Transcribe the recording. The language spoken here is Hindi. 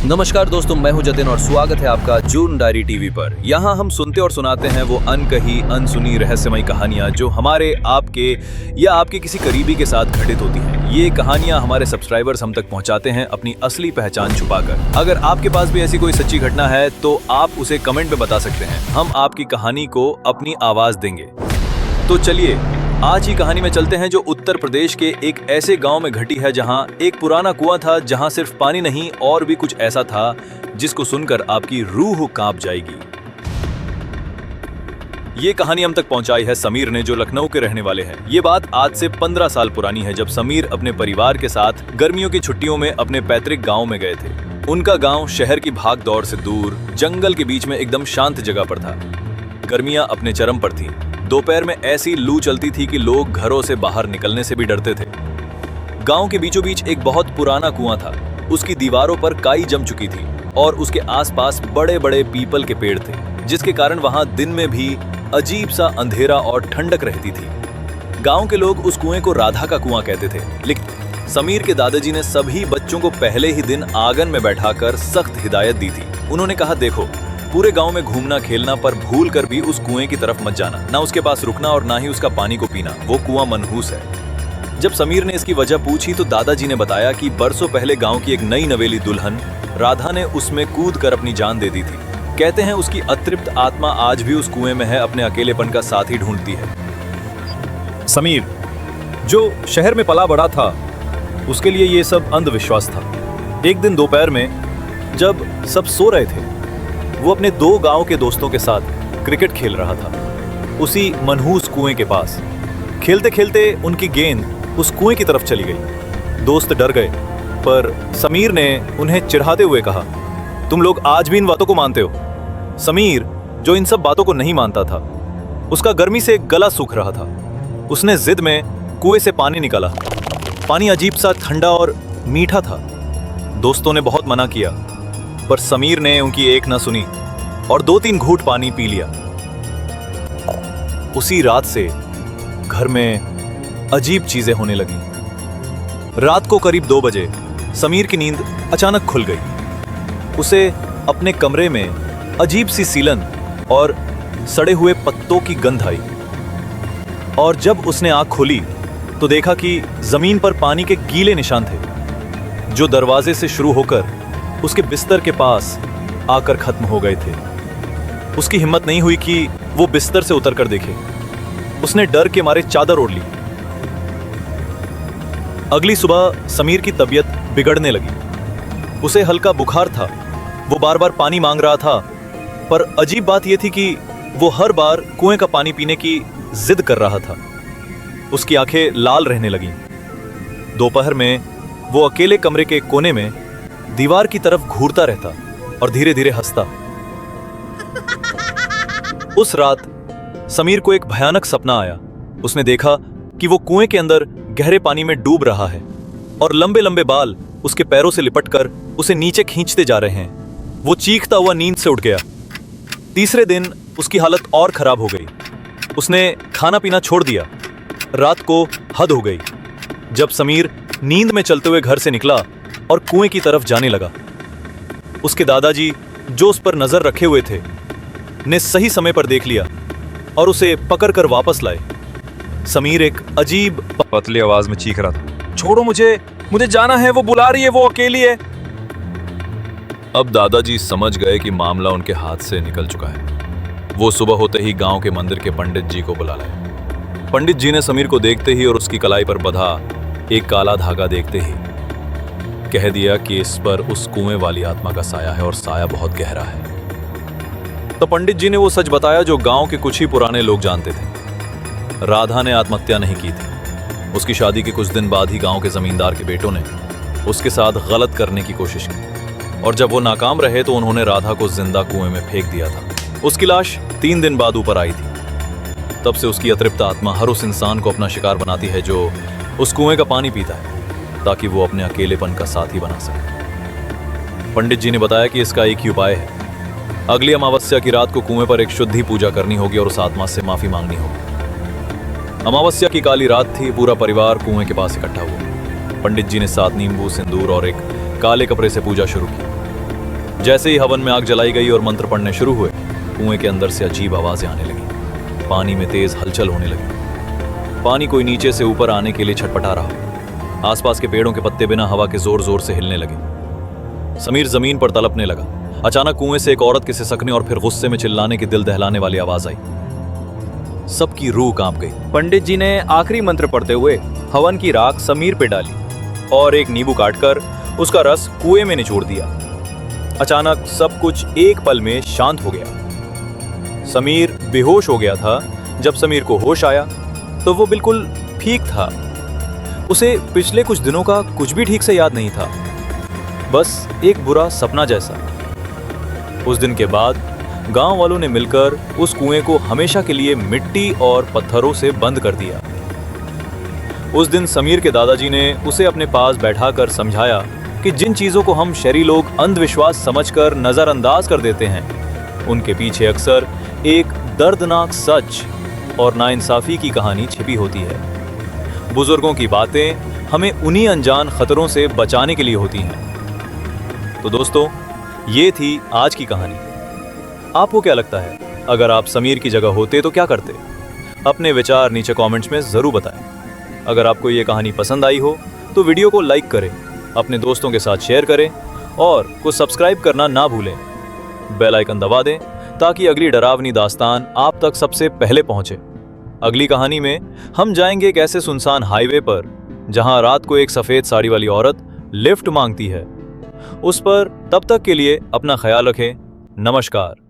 नमस्कार दोस्तों, मैं हूं जतिन और स्वागत है आपका जून डायरी टीवी पर। यहाँ हम सुनते और सुनाते हैं वो अनकही अनसुनी रहस्यमयी कहानियां जो हमारे आपके या आपके किसी करीबी के साथ घटित होती हैं। ये कहानियां हमारे सब्सक्राइबर्स हम तक पहुंचाते हैं अपनी असली पहचान छुपाकर। अगर आपके पास भी ऐसी कोई सच्ची घटना है तो आप उसे कमेंट में बता सकते हैं। हम आपकी कहानी को अपनी आवाज देंगे। तो चलिए आज की कहानी में चलते हैं जो उत्तर प्रदेश के एक ऐसे गांव में घटी है जहां एक पुराना कुआं था, जहां सिर्फ पानी नहीं और भी कुछ ऐसा था जिसको सुनकर आपकी रूह कांप जाएगी। ये कहानी हम तक पहुंचाई है समीर ने, जो लखनऊ के रहने वाले हैं। ये बात आज से 15 साल पुरानी है, जब समीर अपने परिवार के साथ गर्मियों की छुट्टियों में अपने पैतृक गांव में गए थे। उनका गांव शहर की भाग दौड़ से दूर जंगल के बीच में एकदम शांत जगह पर था। गर्मियां अपने चरम पर थीं। दोपहर में ऐसी लू चलती थी कि लोग घरों से बाहर निकलने से भी डरते थे। गांव के बीचों बीच एक बहुत पुराना कुआं था। उसकी दीवारों पर काई जम चुकी थी और उसके आसपास बड़े बड़े पीपल के पेड़ थे, जिसके कारण वहां दिन में भी अजीब सा अंधेरा और ठंडक रहती थी। गांव के लोग उस कुएं को राधा का कुआं कहते थे। लेकिन समीर के दादाजी ने सभी बच्चों को पहले ही दिन आंगन में बैठाकर सख्त हिदायत दी थी। उन्होंने कहा, देखो, पूरे गांव में घूमना खेलना पर भूल कर भी उस कुएं की तरफ मत जाना, ना उसके पास रुकना और ना ही उसका पानी को पीना। वो कुआं मनहूस है। जब समीर ने इसकी वजह पूछी तो दादाजी ने बताया कि बरसों पहले गांव की एक नई नवेली दुल्हन राधा ने उसमें कूद कर अपनी जान दे दी थी। कहते हैं उसकी अतृप्त आत्मा आज भी उस कुएं में है, अपने अकेलेपन का साथी ढूंढती है। समीर, जो शहर में पला बड़ा था, उसके लिए ये सब अंधविश्वास था। एक दिन दोपहर में जब सब सो रहे थे, वो अपने 2 गांव के दोस्तों के साथ क्रिकेट खेल रहा था, उसी मनहूस कुएं के पास। खेलते खेलते उनकी गेंद उस कुएं की तरफ चली गई। दोस्त डर गए, पर समीर ने उन्हें चिढ़ाते हुए कहा, तुम लोग आज भी इन बातों को मानते हो? समीर, जो इन सब बातों को नहीं मानता था, उसका गर्मी से गला सूख रहा था। उसने जिद में कुएं से पानी निकाला। पानी अजीब सा ठंडा और मीठा था। दोस्तों ने बहुत मना किया, पर समीर ने उनकी एक न सुनी और 2-3 घूंट पानी पी लिया। उसी रात से घर में अजीब चीजें होने लगी। रात को करीब 2 बजे समीर की नींद अचानक खुल गई। उसे अपने कमरे में अजीब सी सीलन और सड़े हुए पत्तों की गंध आई, और जब उसने आंख खोली तो देखा कि जमीन पर पानी के गीले निशान थे, जो दरवाजे से शुरू होकर उसके बिस्तर के पास आकर खत्म हो गए थे। उसकी हिम्मत नहीं हुई कि वो बिस्तर से उतरकर देखे। उसने डर के मारे चादर ओढ़ ली। अगली सुबह समीर की तबीयत बिगड़ने लगी। उसे हल्का बुखार था। वो बार बार पानी मांग रहा था, पर अजीब बात यह थी कि वो हर बार कुएं का पानी पीने की जिद कर रहा था। उसकी आंखें लाल रहने लगीं। दोपहर में वो अकेले कमरे के कोने में दीवार की तरफ घूरता रहता और धीरे धीरे हंसता। उस रात समीर को एक भयानक सपना आया। उसने देखा कि वो कुएं के अंदर गहरे पानी में डूब रहा है और लंबे लंबे बाल उसके पैरों से लिपटकर उसे नीचे खींचते जा रहे हैं। वो चीखता हुआ नींद से उठ गया। तीसरे दिन उसकी हालत और खराब हो गई। उसने खाना पीना छोड़ दिया। रात को हद हो गई। जब समीर नींद में चलते हुए घर से निकला और कुएं की तरफ जाने लगा, उसके दादाजी, जो उस पर नजर रखे हुए थे, ने सही समय पर देख लिया और उसे पकड़कर वापस लाए। समीर एक अजीब पतली आवाज में चीख रहा था, छोड़ो मुझे जाना है, वो बुला रही है, वो अकेली है। अब दादाजी समझ गए कि मामला उनके हाथ से निकल चुका है। वो सुबह होते ही गांव के मंदिर के पंडित जी को बुला लाए। पंडित जी ने समीर को देखते ही और उसकी कलाई पर बंधा एक काला धागा देखते ही कह दिया कि इस पर उस कुएं वाली आत्मा का साया है और साया बहुत गहरा है। तो पंडित जी ने वो सच बताया जो गांव के कुछ ही पुराने लोग जानते थे। राधा ने आत्महत्या नहीं की थी। उसकी शादी के कुछ दिन बाद ही गांव के जमींदार के बेटों ने उसके साथ गलत करने की कोशिश की, और जब वो नाकाम रहे तो उन्होंने राधा को जिंदा कुएं में फेंक दिया था। उसकी लाश 3 दिन बाद ऊपर आई थी। तब से उसकी अतृप्त आत्मा हर उस इंसान को अपना शिकार बनाती है जो उस कुएं का पानी पीता है, ताकि वो अपने अकेलेपन का साथी बना सके। पंडित जी ने बताया कि इसका एक ही उपाय है। अगली अमावस्या की रात को कुएं पर एक शुद्धि पूजा करनी होगी और उस आत्मा से माफी मांगनी होगी। अमावस्या की काली रात थी। पूरा परिवार कुएं के पास इकट्ठा हुआ। पंडित जी ने 7 नींबू, सिंदूर और एक काले कपड़े से पूजा शुरू की। जैसे ही हवन में आग जलाई गई और मंत्र पढ़ने शुरू हुए, कुएं के अंदर से अजीब आवाजें आने लगी। पानी में तेज हलचल होने लगी। पानी कोई नीचे से ऊपर आने के लिए छटपटा रहा। आसपास के पेड़ों के पत्ते बिना हवा के जोर जोर से हिलने लगे। समीर जमीन पर तड़पने लगा। अचानक कुएं से एक औरत के सिसकने और फिर गुस्से में चिल्लाने की दिल दहलाने वाली आवाज आई। सबकी रूह कांप गई। पंडित जी ने आखिरी मंत्र पढ़ते हुए हवन की राख समीर पे डाली और एक नींबू काटकर उसका रस कुएं में निचोड़ दिया। अचानक सब कुछ एक पल में शांत हो गया। समीर बेहोश हो गया था। जब समीर को होश आया तो वो बिल्कुल ठीक था। उसे पिछले कुछ दिनों का कुछ भी ठीक से याद नहीं था, बस एक बुरा सपना जैसा। उस दिन के बाद गांव वालों ने मिलकर उस कुएं को हमेशा के लिए मिट्टी और पत्थरों से बंद कर दिया। उस दिन समीर के दादाजी ने उसे अपने पास बैठाकर समझाया कि जिन चीजों को हम शहरी लोग अंधविश्वास समझकर नजरअंदाज कर देते हैं, उनके पीछे अक्सर एक दर्दनाक सच और नाइंसाफी की कहानी छिपी होती है। बुजुर्गों की बातें हमें उन्हीं अनजान खतरों से बचाने के लिए होती हैं। तो दोस्तों, ये थी आज की कहानी। आपको क्या लगता है, अगर आप समीर की जगह होते तो क्या करते? अपने विचार नीचे कमेंट्स में जरूर बताएं। अगर आपको ये कहानी पसंद आई हो तो वीडियो को लाइक करें, अपने दोस्तों के साथ शेयर करें और कुछ सब्सक्राइब करना ना भूलें। बेल आइकन दबा दें ताकि अगली डरावनी दास्तान आप तक सबसे पहले पहुंचे। अगली कहानी में हम जाएंगे एक ऐसे सुनसान हाईवे पर जहां रात को एक सफेद साड़ी वाली औरत लिफ्ट मांगती है। उस पर तब तक के लिए अपना ख्याल रखें। नमस्कार।